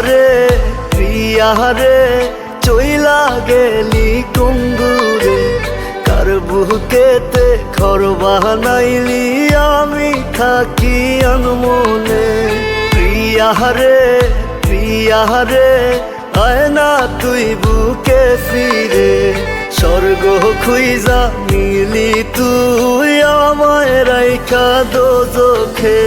রে প্রিয়া রে চইলা গেলি কুঙ্গুরে কার বুকেতে ঘর বানাইলি আমি থাকি আনমনে প্রিয়া রে আয় না তুই বুকে ফিরে স্বর্গ খুইজা মিলি তুই আমায় রাইখা দোজখে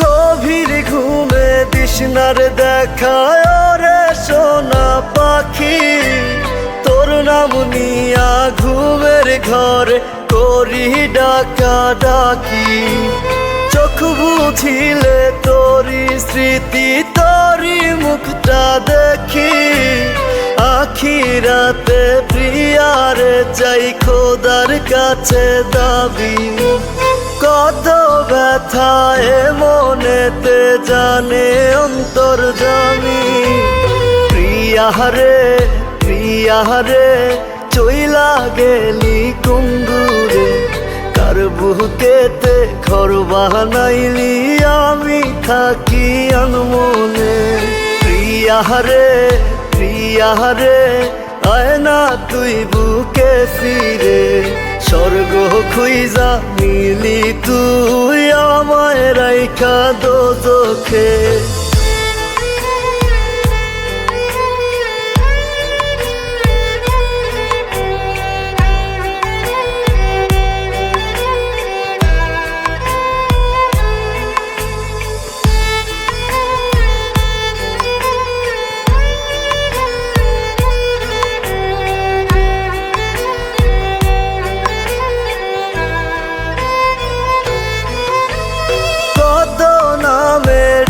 গভীর ঘুমে তৃষ্ণার দেখায় রে সোনা পাখি তোর নাম নিয়া ঘুমের ঘরে করি ডাকা ডাকি চোখ বুঝিলে তোরি স্মৃতি তোরি মুখটা দেখি আখিরাতে প্রিয়ারে চাই খোদার কাছে দাবি কত ব্যথায় মনেতে জানে অন্তর্যামী প্রিয়া রে চইলা গেলি কুঙ্গুরে কার বুকেতে ঘর বানাইলি আমি থাকি আনমনে প্রিয়া রে আয় না তুই বুকে ফিরে স্বর্গ খুইজা মিলি তুই আমায় রাইখা দোজখে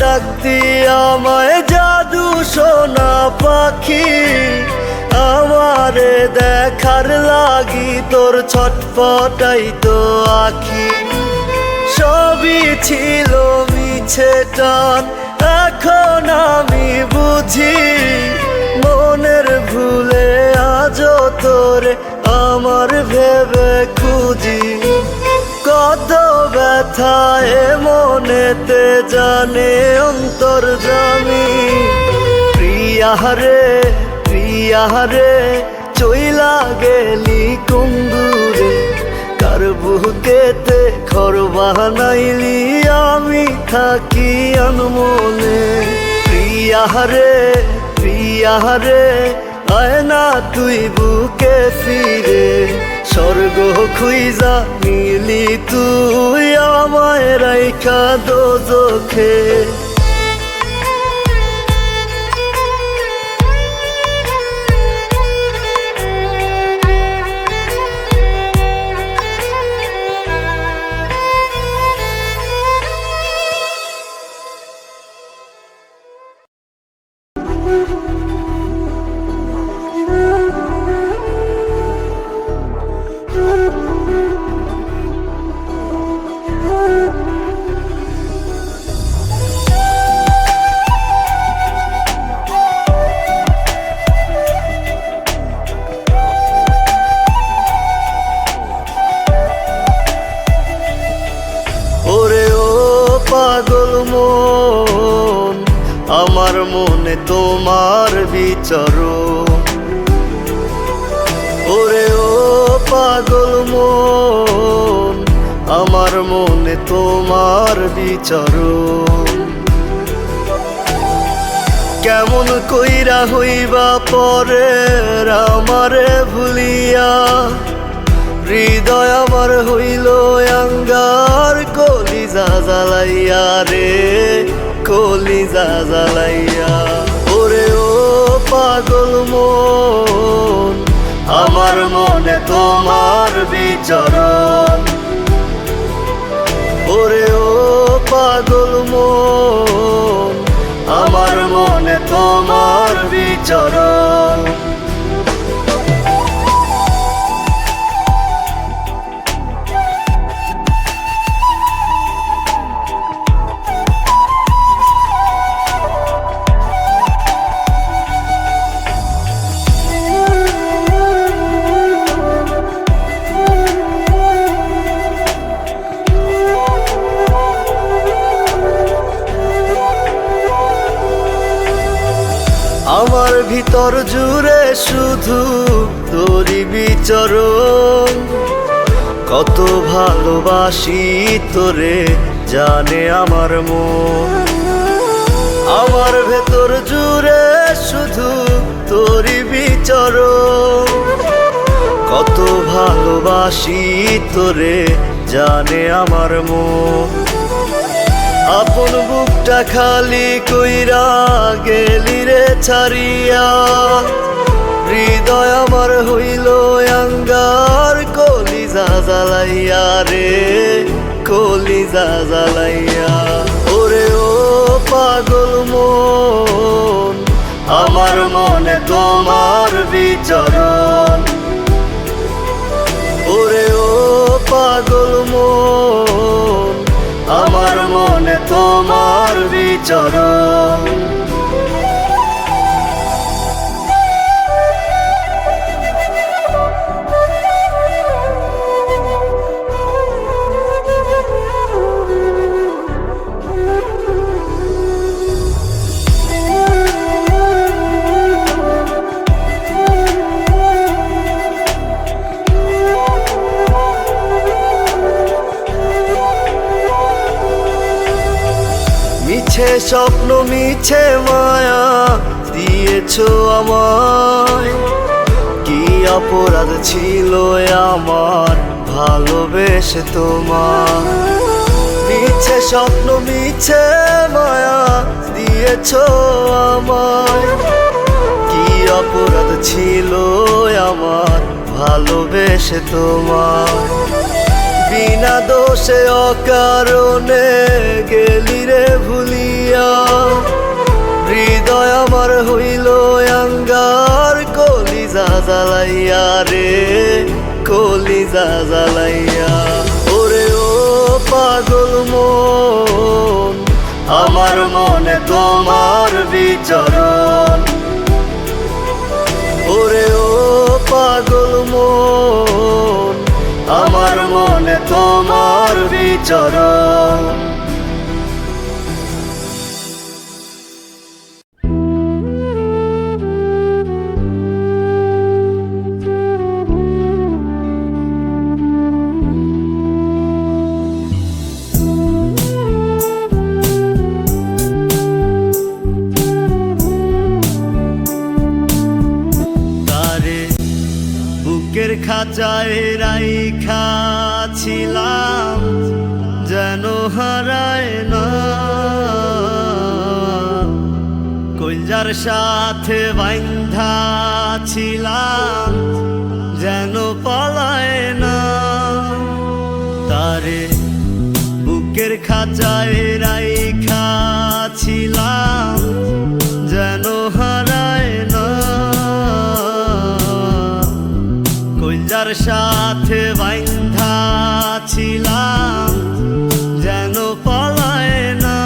ডাকতি আমায় জাদু সোনা পাখি আমারে দেখার লাগি তোর ছটফটাই তো আখি সবই ছিল মিছে টান এখন আমি বুঝি মনের ভুলে আজও তোরে আমার ভেবে খুঁজি কত ব্যথায় মনেতে জানে অন্তর্যামী প্রিয়া রে চইলা গেলি কুঙ্গুরে কার বুকেতে ঘর বানাইলি আমি থাকি আনমনে প্রিয়া রে আয় না তুই বুকে ফিরে স্বর্গ খুইজা মিলি তুই আমায় রাইখা দোজখে পাগল মন আমার মনে তোমার বিচরণ ওরে ও পাগল মন আমার মনে তোমার বিচরণ কেমন কইরা হইবা পরে আমারে ভুলিয়া হৃদয় আমার হইল আঙ্গার কলিজা জ্বালাইয়া রে কলিজা জ্বালাইয়া ওরে ও পাগল মন আমার মনে তোমার বিচরণ ওরে ও পাগল মন আমার মনে তোমার বিচরণ ভিতর জুড়ে শুধু তোরই বিচরণ, কত ভালোবাসি তোরে জানে আমার মন। আমার ভেতর জুড়ে শুধু তোরই বিচরণ, কত ভালোবাসি তোরে জানে আমার মন। আপন বুকটা খালি কইরা গেলি রে ছাড়িয়া, হৃদয় আমার হইল আঙ্গার কলিজা জ্বালাইয়া রে, কলিজা জ্বালাইয়া। ওরে ও পাগল মন, আমার মনে তোমার বিচরণ। ওরে ও পাগল মন, আমার মনে তোমার বিচরণ। মিছে স্বপ্ন মিছে মায়া দিয়েছো আমায়, কি অপরাধ ছিল আমার ভালোবেসে তোমার। মিছে স্বপ্ন মিছে মায়া দিয়েছো আমায়, কি অপরাধ ছিল আমার ভালোবেসে তোমার। বিনা দোষে অকারণে গেলি রে ভুলিয়া, হৃদয় আমার হইল আঙ্গার কলিজা জ্বালাইয়া রে, কলিজা জ্বালাইয়া। ওরে ও পাগল মন, আমার মনে তোমার বিচরণ। ওরে ও পাগল মন, আমার মনে তোমার বিচরণ। বুকের খাঁচায় রাইখা ছিলাম যেন হারায় না, কইজার সাথে বাইন্ধা ছিলাম যেন পালায় না। তারে বুকের খাঁচায় রাইখা ছিলাম যেন হারায় না, কইজার সাথে বাইন্ধা ছিলাম যেন পালায় না।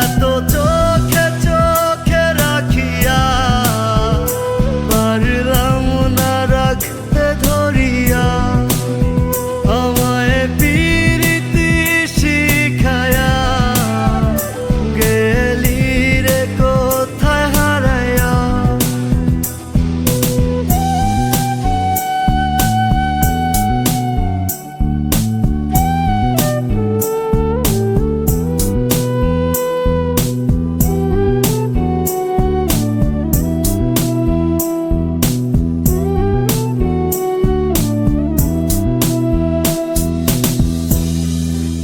এত চোখে চোখে রাখিয়া পারলাম না রাখতে ধরিয়া, আমায় পিরিতি শিখায়া গেলি রে কোথায় হারায়া।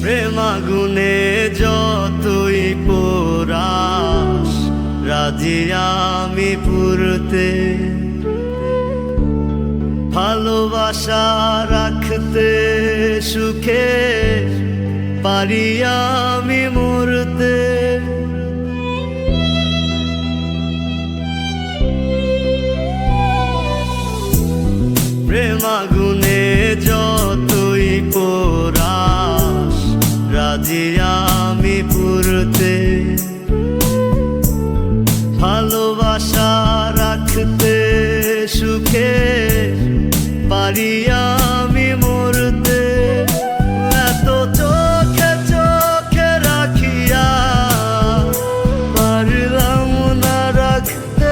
প্রেম আগুনে যতই পোড়াস রাজি আমি পুরতে, ভালোবাসা রাখতে সুখে পারি আমি মরতে। প্রেম আগুনে যতই পোড়াস রাজি আমি পুরতে, ভালোবাসা রাখতে সুখে পারি আমি মরতে। এত চোখে চোখে রাখিয়া পারলাম না রাখতে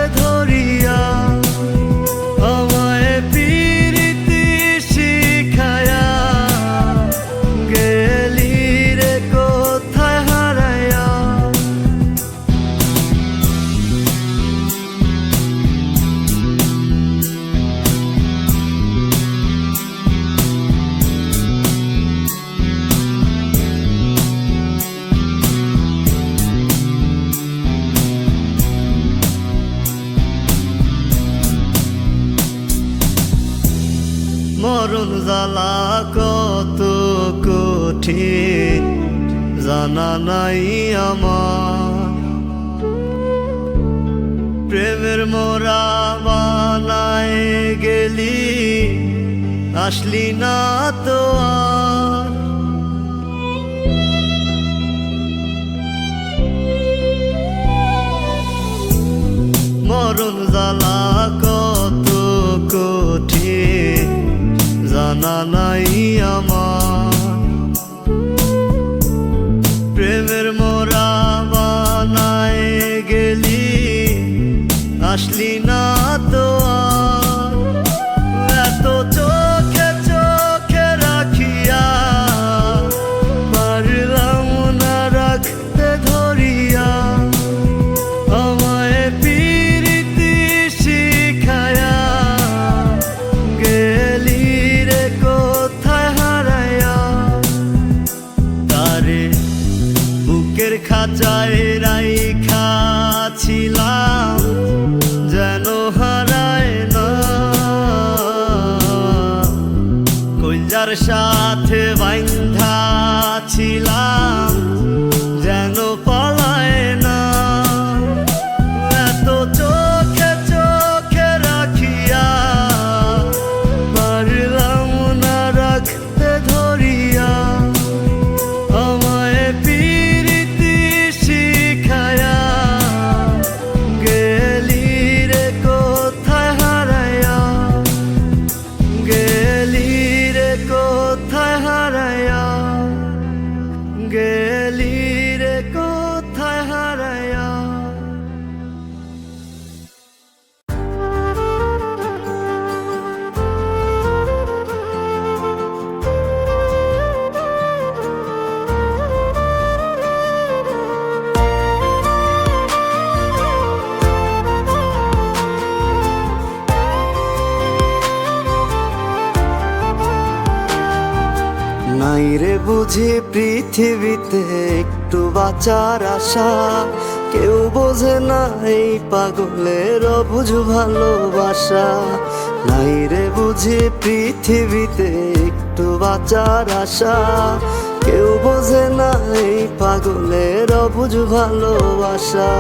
মরণ জ্বালা কত কঠিন জানা নাই আমার, প্রেমের মোরা বানায় গেলি আসলি না তো আর। মরণ জ্বালা কত কঠিন জানা নাই আমার, প্রেমের মোরা বানায় গেলি আসলি না তো আর। এত চোখে চোখে রাখিয়া পারলাম না রাখতে ধরিয়া, আমায় পিরিতি শিখায়া গেলি রে কোথায় হারায়া। তারে বুকের খাঁচায় রাইখা ছিলাম যেন হারায় না, কইজার সাথে বাইন্ধা ছিলাম যেন পালায় না। এত চোখে চোখে রাখিয়া পারলাম না রাখতে ধরিয়া, আমায় পিরিতি শিখায়া গেলি রে কোথায় হারায়া, গেলি রে কোথায় হারায়া, গেলি রে কোথায় হারায়া। নাই রে বুঝি পৃথিবীতে একটু বাঁচার আশা, কেউ বোঝে না এই পাগলের অবুঝ ভালোবাসা। নাই রে বুঝি পৃথিবীতে একটু বাঁচার আশা, কেউ বোঝে না এই পাগলের অবুঝ ভালোবাসা।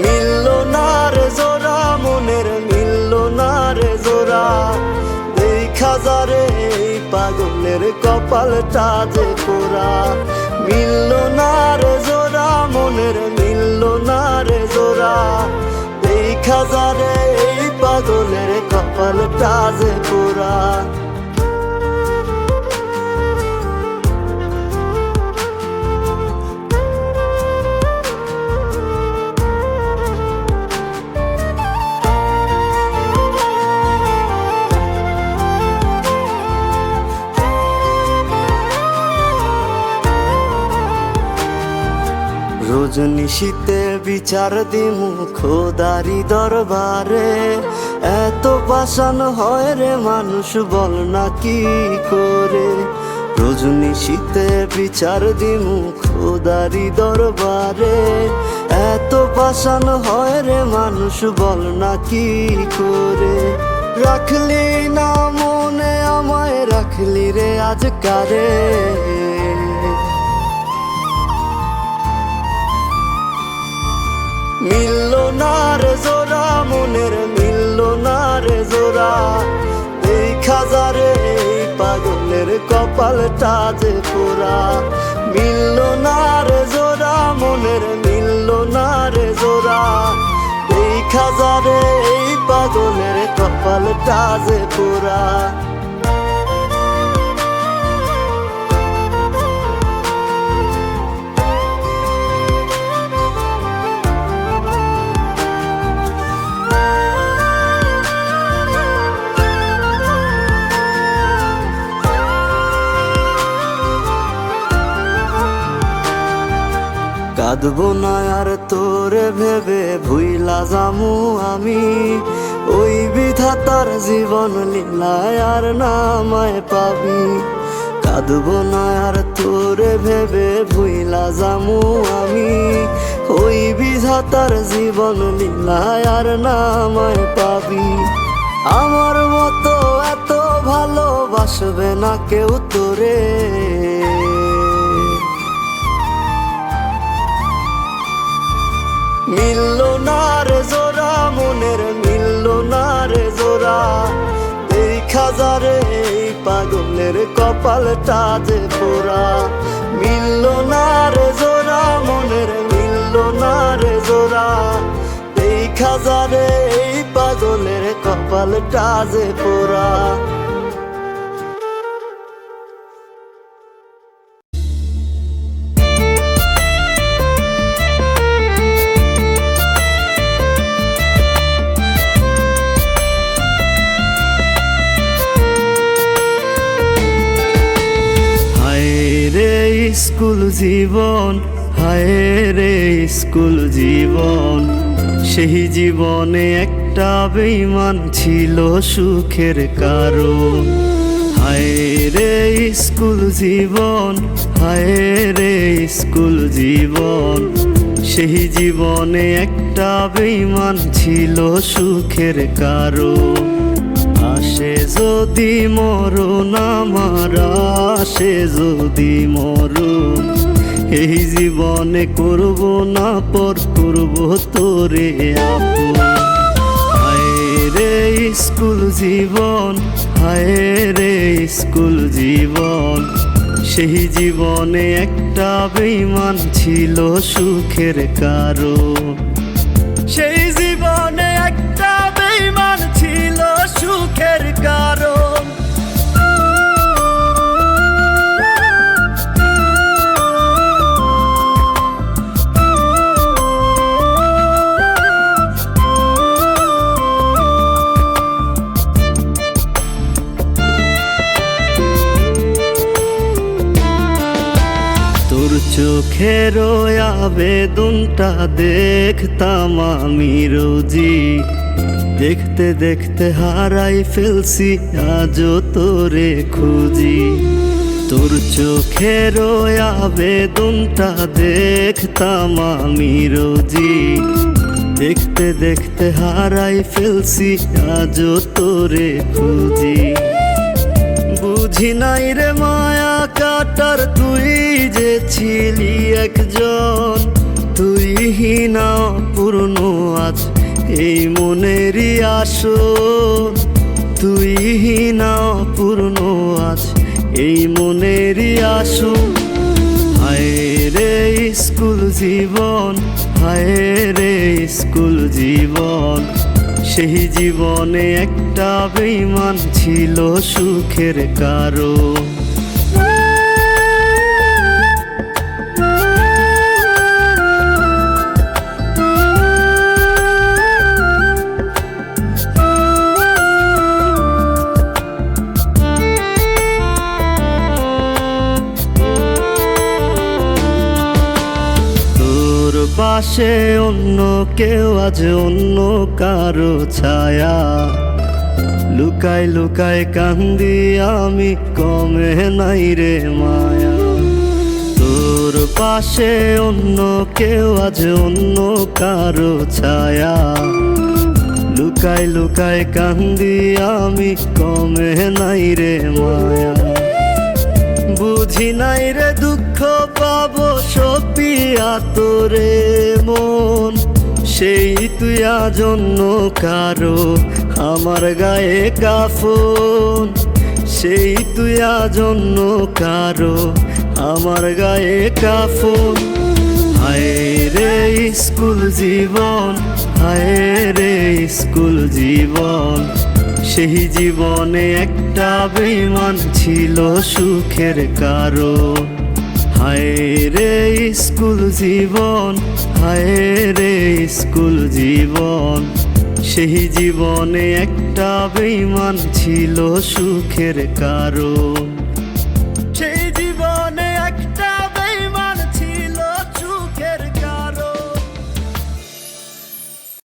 মিলল না রে জোড়া মনের, মিলল না রে জোড়া, দেখা যারে এই পাগলের কপালটা যে পোড়া। মিলল না রে জোড়া মনের, মিলল না রে জোড়া, দেখা যারে এই পাগলের কপালটা যে পোড়া। রজনীশীতে বিচার দিমু খোদারি দরবারে, এত পাষাণ হয় রে মানুষ বল না কি করে। রজনীশীতে বিচার দিমু খোদারি দরবারে, এত পাষাণ হয় রে মানুষ বল না কি করে। রাখলি না মনে আমায়, রাখলি রে আজকারে, মিলল না রে জোড়া মনের, মিলল না রে জোড়া, দেখা যারে এই পাগলের কপালটা যে পোড়া। মিলল না রে জোড়া মনের, মিলল না রে জোড়া, দেখা যারে এই পাগলের কপালটা যে পোড়া। কাঁদবো না আর তোরে ভেবে ভুইলা যামু আমি, ওই বিধাতার জীবন লীলায় আর নামায় পাবি। কাঁদবো না আর তোরে ভেবে ভুইলা যামু আমি, ওই বিধাতার জীবন লীলায় আর নামায় পাবি। আমার মতো এত ভালো ভালোবাসবে না কেউ তোরে। মিলল না রে জোড়া মনের, মিলল না রে জোড়া, দেখা যারে এই পাগলের কপালটা যে পোড়া। মিলল না রে জোড়া মনের, মিলল না রে জোড়া, দেখা যারে এই পাগলের কপালটা যে পোড়া। স্কুল জীবন, হায় রে স্কুল জীবন, সেই জীবনে একটা বেঈমান ছিল সুখের কারণ। হায় রে স্কুল জীবন, হায় রে স্কুল জীবন, সেই জীবনে একটা বেঈমান ছিল সুখের কারণ। আসে যদি মরণ আমার, আসে যদি মরণ, এই জীবনে করব না পর, করব তোরে আপন। হায় রে স্কুল জীবন, হায় রে স্কুল জীবন, সেই জীবনে একটা বেঈমান ছিল সুখের কারণ। সেই জীবনে একটা বেঈমান ছিল সুখের কারণ। তোর চোখের আবেদনটা দেখতাম আমি রোজি, দেখতে দেখতে হারাই ফেলছি আজও তোরে খুঁজি। তোর চোখের আবেদনটা দেখতাম আমি রোজি, দেখতে দেখতে হারাই ফেলছি আজও তোরে খুঁজি। বুঝি নাই রে মায়া কাটার তুই যে ছিলি একজন, তুই হিনা পূর্ণ আজ এই মনেরই আসন। তুই হিনা পূর্ণ আজ এই মনেরই আসন। হায় রে স্কুল জীবন, হায় রে স্কুল জীবন, সেই জীবনে একটা বেঈমান ছিল সুখের কারণ। পাশে অন্য কেউ আজ অন্য কারো ছায়া, লুকাই লুকাই কান্দি আমি কমে নাই রে মায়া। তোর পাশে অন্য কেউ আজ অন্য কারো ছায়া, লুকাই লুকাই কান্দি আমি কমে নাই রে মায়া। বুঝি নাই রে দুঃখ পাবো সপিয়া তোরে মন, সেই তুই আজ অন্য কারো আমার গায়ে কাফন। সেই তুই আজ অন্য কারো আমার গায়ে কাফন। হায় রে স্কুল জীবন, হায় রে স্কুল জীবন, সেই জীবনে একটা বেঈমান ছিল সুখের কারণ। হায় রে স্কুল জীবন, হায় রে স্কুল জীবন, সেই জীবনে একটা বেঈমান ছিল সুখের কারণ।